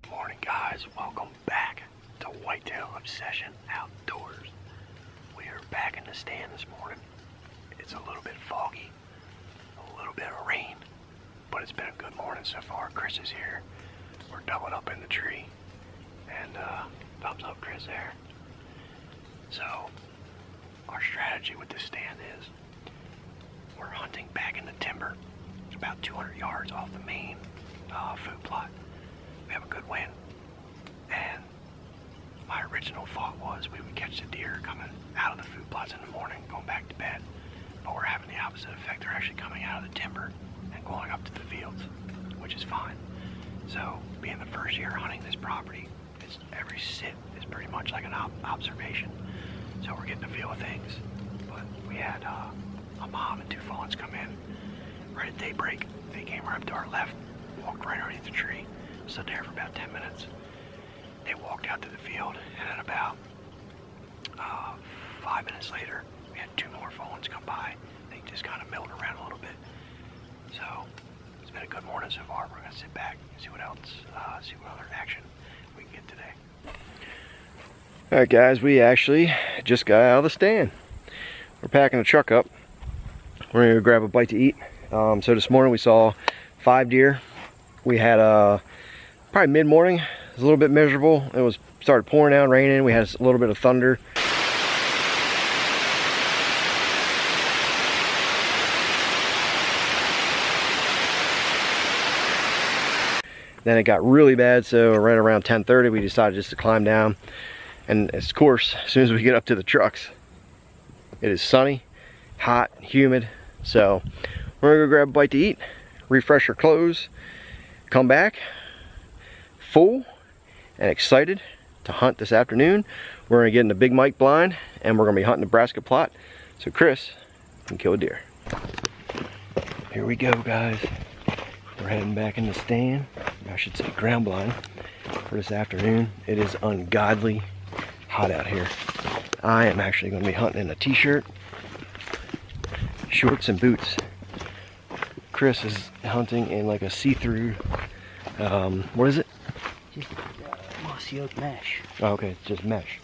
S3: Morning, guys. Welcome back to Whitetail Obsession Outdoors. We are back in the stand this morning. It's a little bit foggy, a little bit of rain, but it's been a good morning so far. Chris is here. We're doubling up in the tree, and thumbs up, Chris, there. So our strategy with this stand is we're hunting back in the timber. It's about 200 yards off the main food plot. We have a good wind, and my original thought was we would catch the deer coming out of the food plots in the morning, going back to bed, but we're having the opposite effect. They're actually coming out of the timber and going up to the fields, which is fine. So being the first year hunting this property, every sit is pretty much like an observation. So we're getting the feel of things. But we had a mom and two fawns come in right at daybreak. They came right up to our left, walked right underneath the tree, stood there for about 10 minutes. They walked out to the field, and then about 5 minutes later, we had two more fawns come by. They just kind of milled around a little bit. So it's been a good morning so far. We're gonna sit back and see what else, see what other action we can get today.
S1: All right, guys, we actually just got out of the stand. We're packing the truck up. We're gonna go grab a bite to eat. So this morning we saw 5 deer. We had probably mid-morning. It was a little bit miserable. It started pouring down, raining. We had a little bit of thunder. Then it got really bad, so right around 10:30 we decided just to climb down. And of course, as soon as we get up to the trucks, it is sunny, hot, humid. So we're gonna go grab a bite to eat, refresh our clothes, come back full and excited to hunt this afternoon. We're gonna get in the big Mike blind and we're gonna be hunting Nebraska plot so Chris can kill a deer. Here we go, guys. We're heading back in the stand. I should say ground blind for this afternoon. It is ungodly hot out here. I am actually going to be hunting in a t-shirt, shorts, and boots. Chris is hunting in like a see-through, what is it?
S2: Just mossy oak mesh.
S1: Oh, okay, it's just mesh.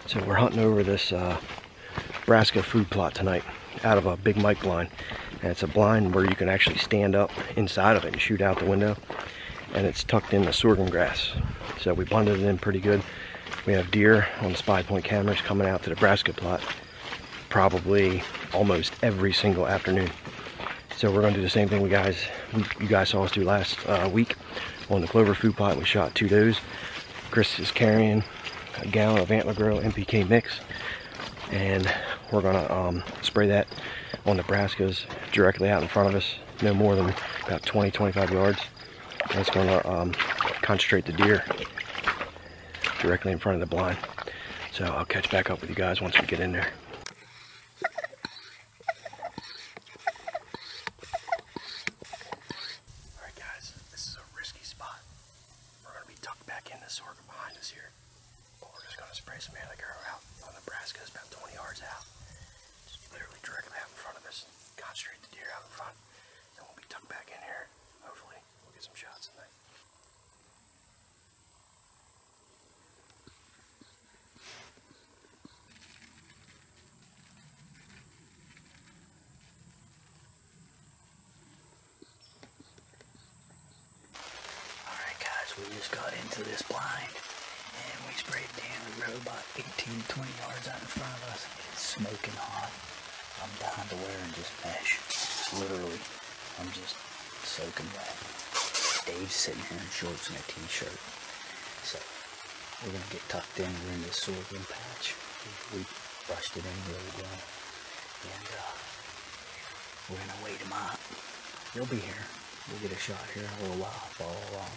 S1: So we're hunting over this Nebraska food plot tonight out of a big Mike blind. And it's a blind where you can actually stand up inside of it and shoot out the window. And it's tucked in the sorghum grass. So we blended it in pretty good. We have deer on the spy point cameras coming out to the Nebraska plot probably almost every single afternoon. So we're going to do the same thing you guys saw us do last week on the clover food plot. We shot 2 does. Chris is carrying a gallon of Antler Grow NPK mix, and we're going to spray that on Nebraskas directly out in front of us, no more than about 20-25 yards. And it's going to concentrate the deer directly in front of the blind. So I'll catch back up with you guys once we get in there. Alright guys, this is a risky spot. We're going to be tucked back in the sorghum behind us here. But we're just going to spray some Antler Grow out on Nebraska. It's about 20 yards out. Just literally directly out in front of us. Concentrate the deer out in front. And we'll be tucked back in here. Hopefully we'll get some shots tonight.
S2: We just got into this blind and we sprayed down the road about 18-20 yards out in front of us. It's smoking hot. I'm down to wearing just mesh. Literally, I'm just soaking wet. Dave's sitting here in shorts and a t-shirt. So we're gonna get tucked in. We're in this sorghum patch. We brushed it in really well. And we're gonna wait him out. He'll be here. We'll get a shot here in a little while. Follow along.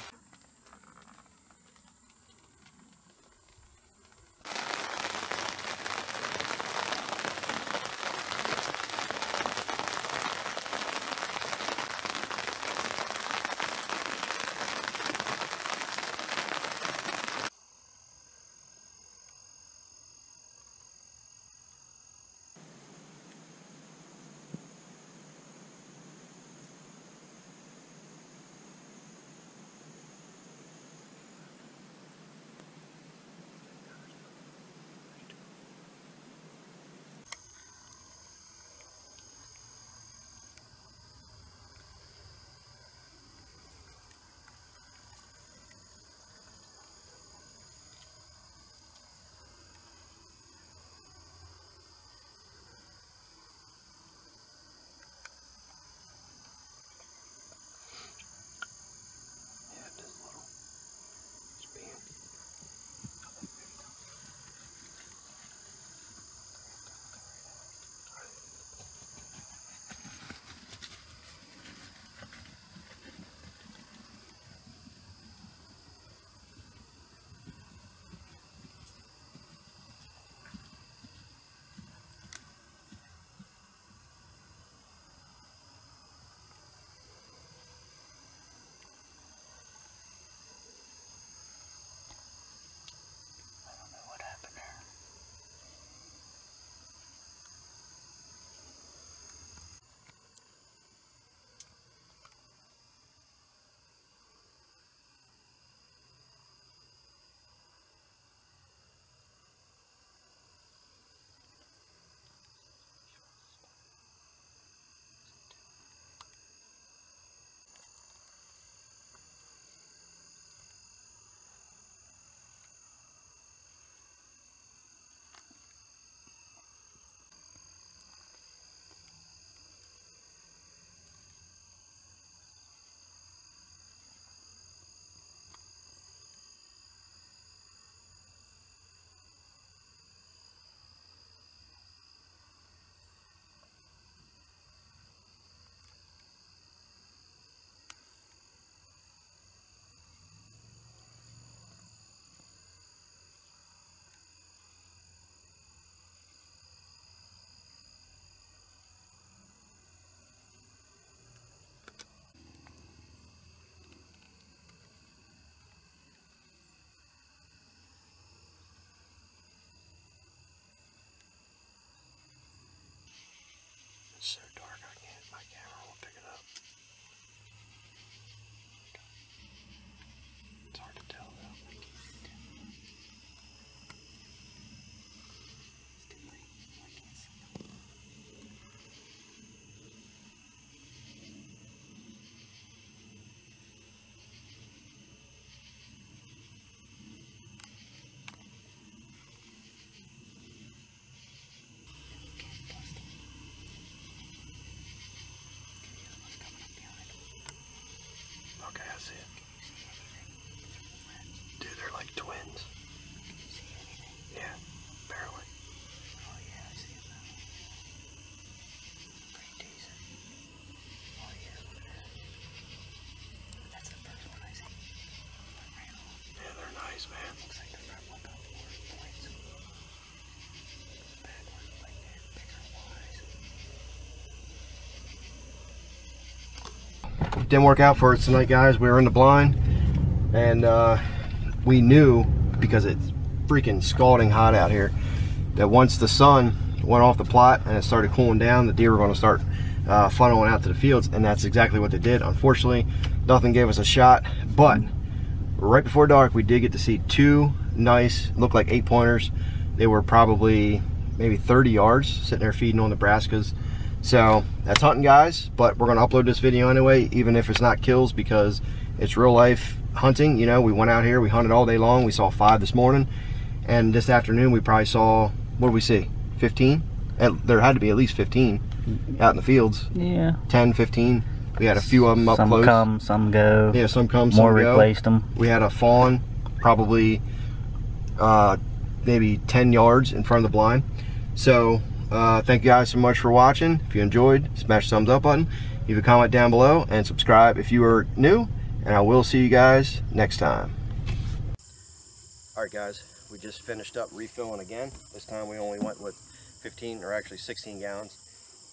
S1: Okay, I see it. Dude, they're like twins. Yeah, barely.
S2: Oh yeah, I see it now. Pretty decent. Oh yeah, look at that. That's the first one I see.
S1: Yeah, they're nice, man.
S2: Looks like the front one got more points. The back one like that, bigger wise.
S1: Didn't work out for us tonight, guys. We were in the blind, and we knew, because it's freaking scalding hot out here, that once the sun went off the plot and it started cooling down, the deer were going to start funneling out to the fields, and that's exactly what they did. Unfortunately, nothing gave us a shot, but right before dark we did get to see two nice, looked like 8-pointers. They were probably maybe 30 yards sitting there feeding on Nebraskas. So that's hunting, guys, but we're going to upload this video anyway, even if it's not kills, because it's real life hunting. You know, we went out here, we hunted all day long. We saw 5 this morning, and this afternoon we probably saw, what did we see, 15? There had to be at least 15 out in the fields.
S2: Yeah.
S1: 10, 15. We had a few of them up close.
S2: Some come, some go.
S1: Yeah, some come, some
S2: go. More replaced them.
S1: We had a fawn probably maybe 10 yards in front of the blind. So thank you guys so much for watching. If you enjoyed, smash the thumbs up button, leave a comment down below, and subscribe if you are new, and I will see you guys next time. Alright guys, we just finished up refilling again. This time we only went with 15, or actually 16 gallons,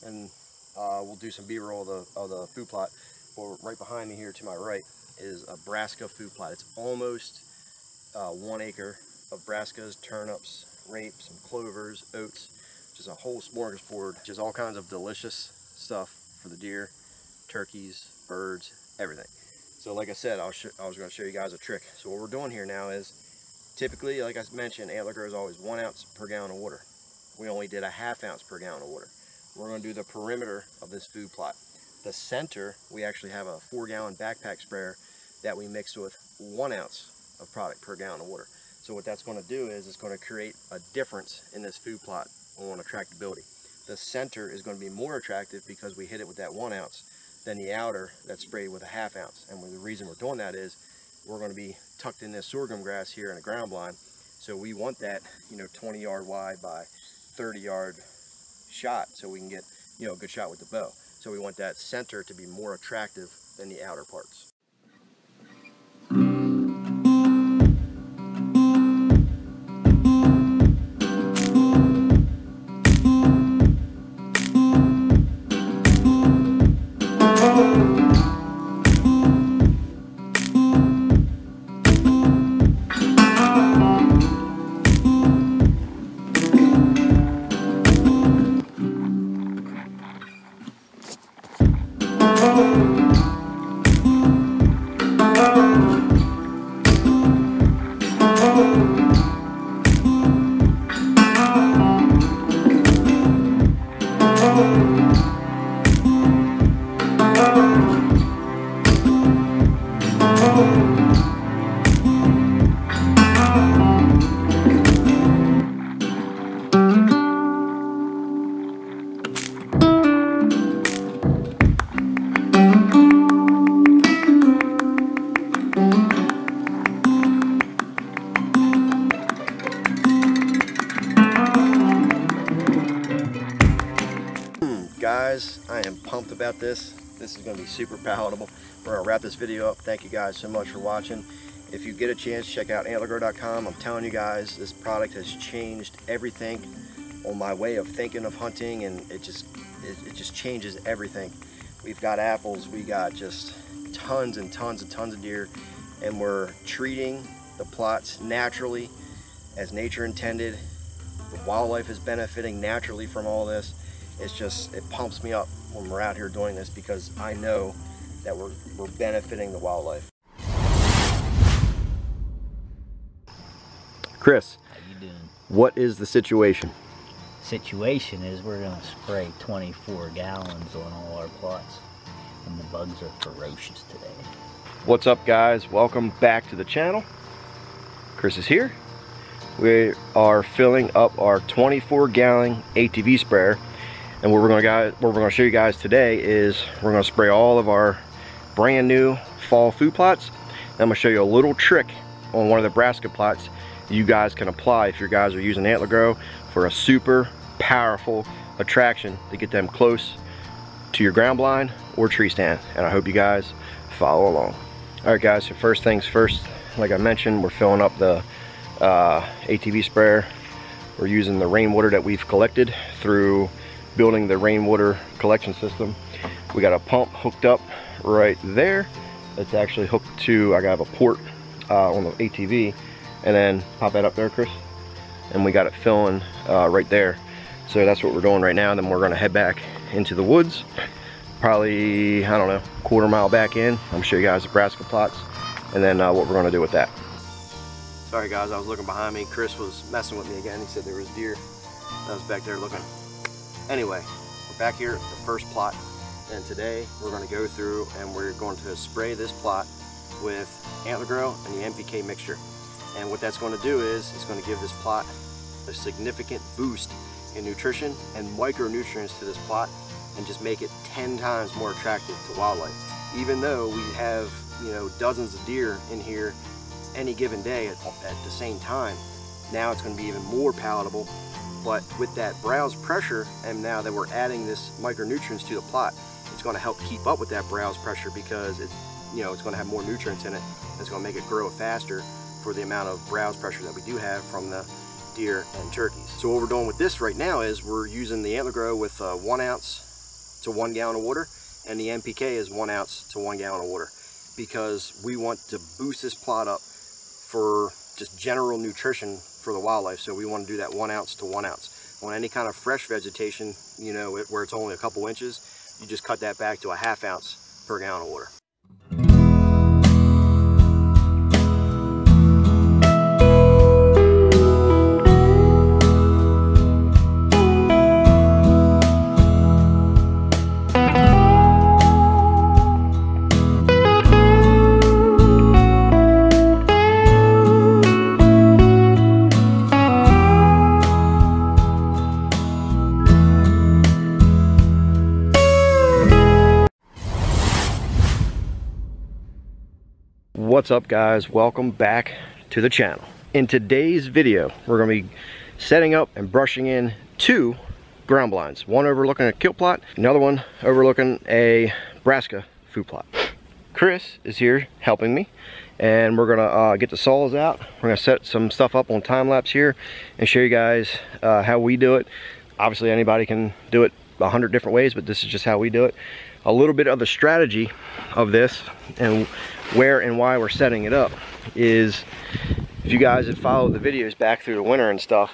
S1: and we'll do some B-roll of the food plot. Well, right behind me here to my right is a brassica food plot. It's almost 1 acre of brassicas, turnips, rapes, and clovers, oats. Just a whole smorgasbord, just all kinds of delicious stuff for the deer, turkeys, birds, everything. So like I said, I was going to show you guys a trick. So what we're doing here now is, typically, like I mentioned, Antler grows always 1 ounce per gallon of water. We only did a ½ ounce per gallon of water. We're going to do the perimeter of this food plot. The center, we actually have a 4-gallon backpack sprayer that we mixed with 1 ounce of product per gallon of water. So what that's going to do is it's going to create a difference in this food plot on attractability. The center is going to be more attractive because we hit it with that 1 ounce than the outer that's sprayed with a ½ ounce. And the reason we're doing that is we're going to be tucked in this sorghum grass here in a ground blind. So we want that, 20-yard wide by 30-yard shot, so we can get, a good shot with the bow. So we want that center to be more attractive than the outer parts. Guys, I am pumped about this. This is going to be super palatable. We're going to wrap this video up. Thank you guys so much for watching. If you get a chance, check out antlergrow.com. I'm telling you guys, this product has changed everything on my way of thinking of hunting, and it just changes everything. We've got apples, we got just tons and tons and tons of deer, and we're treating the plots naturally as nature intended. The wildlife is benefiting naturally from all this. It pumps me up when we're out here doing this, because I know that we're benefiting the wildlife. Chris,
S2: How you doing?
S1: what is the situation?
S2: Situation is we're going to spray 24 gallons on all our plots, and the bugs are ferocious today.
S1: What's up, guys? Welcome back to the channel. Chris is here. We are filling up our 24-gallon ATV sprayer. And what we're going to show you guys today is we're going to spray all of our brand new fall food plots. I'm gonna show you a little trick on one of the brassica plots you guys can apply if your guys are using Antler Grow for a super powerful attraction to get them close to your ground blind or tree stand. And I hope you guys follow along. All right guys, so first things first, like I mentioned, we're filling up the ATV sprayer. We're using the rainwater that we've collected through building the rainwater collection system. We got a pump hooked up right there. It's actually hooked to, I got a port on the ATV, and then pop that up there, Chris. And we got it filling right there. So that's what we're doing right now. And then we're gonna head back into the woods. Probably, I don't know, quarter mile back in. I'm gonna show you guys the brassica plots and then what we're gonna do with that. Sorry guys, I was looking behind me. Chris was messing with me again. He said there was deer. I was back there looking. Anyway, we're back here at the first plot. And today we're gonna go through and we're going to spray this plot with Antler Grow and the NPK mixture. And what that's going to do is it's going to give this plot a significant boost in nutrition and micronutrients to this plot and just make it 10 times more attractive to wildlife. Even though we have, you know, dozens of deer in here any given day at the same time, now it's going to be even more palatable. But with that browse pressure, and now that we're adding this micronutrients to the plot, it's going to help keep up with that browse pressure because it's, you know, it's going to have more nutrients in it. It's going to make it grow faster for the amount of browse pressure that we do have from the deer and turkeys. So what we're doing with this right now is we're using the Antler Grow with 1 ounce to 1 gallon of water, and the NPK is 1 ounce to 1 gallon of water, because we want to boost this plot up for just general nutrition for the wildlife. So we want to do that 1 ounce to 1 ounce. On any kind of fresh vegetation, you know, where it's only a couple inches, you just cut that back to a 1/2 ounce per gallon of water. What's up guys, welcome back to the channel. In today's video we're going to be setting up and brushing in 2 ground blinds, one overlooking a kilt plot, another one overlooking a brassica food plot. Chris is here helping me, and we're gonna get the saws out. We're gonna set some stuff up on time lapse here and show you guys how we do it. Obviously anybody can do it 100 different ways, but this is just how we do it. A little bit of the strategy of this and where and why we're setting it up is, if you guys have followed the videos back through the winter and stuff,